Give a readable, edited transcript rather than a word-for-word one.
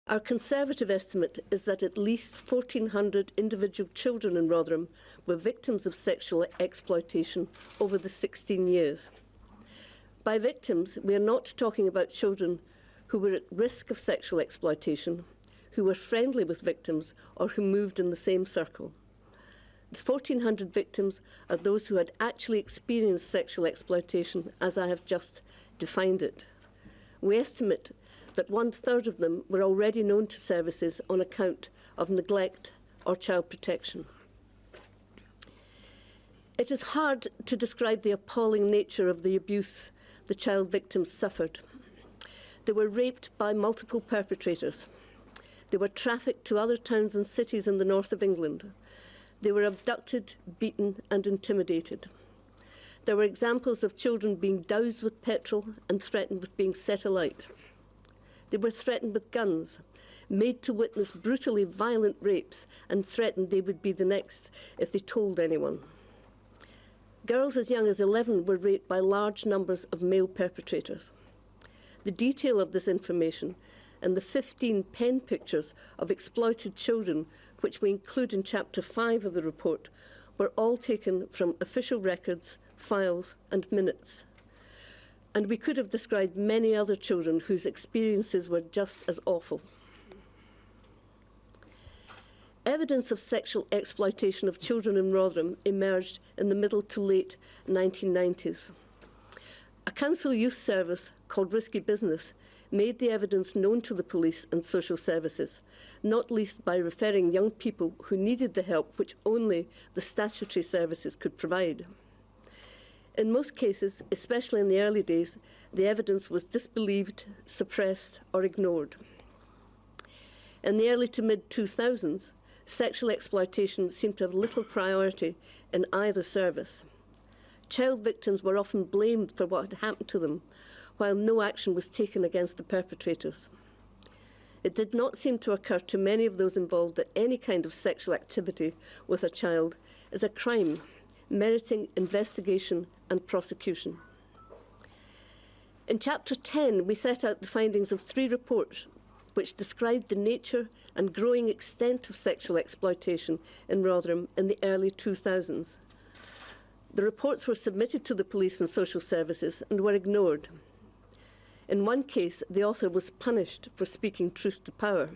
Our conservative estimate is that at least 1,400 individual children in Rotherham were victims of sexual exploitation over the 16 years. By victims, we are not talking about children who were at risk of sexual exploitation, who were friendly with victims, or who moved in the same circle. The 1,400 victims are those who had actually experienced sexual exploitation, as I have just defined it. We estimate that 1/3 of them were already known to services on account of neglect or child protection. It is hard to describe the appalling nature of the abuse the child victims suffered. They were raped by multiple perpetrators. They were trafficked to other towns and cities in the north of England. They were abducted, beaten, and intimidated. There were examples of children being doused with petrol and threatened with being set alight. They were threatened with guns, made to witness brutally violent rapes, and threatened they would be the next if they told anyone. Girls as young as 11 were raped by large numbers of male perpetrators. The detail of this information and the 15 pen pictures of exploited children, which we include in Chapter 5 of the report, were all taken from official records, files, and minutes. And we could have described many other children whose experiences were just as awful. Evidence of sexual exploitation of children in Rotherham emerged in the middle to late 1990s. A council youth service called Risky Business made the evidence known to the police and social services, not least by referring young people who needed the help which only the statutory services could provide. In most cases, especially in the early days, the evidence was disbelieved, suppressed, or ignored. In the early to mid-2000s, sexual exploitation seemed to have little priority in either service. Child victims were often blamed for what had happened to them, while no action was taken against the perpetrators. It did not seem to occur to many of those involved that any kind of sexual activity with a child is a crime, meriting investigation and prosecution. In Chapter 10, we set out the findings of 3 reports which described the nature and growing extent of sexual exploitation in Rotherham in the early 2000s. The reports were submitted to the police and social services and were ignored. In one case, the author was punished for speaking truth to power.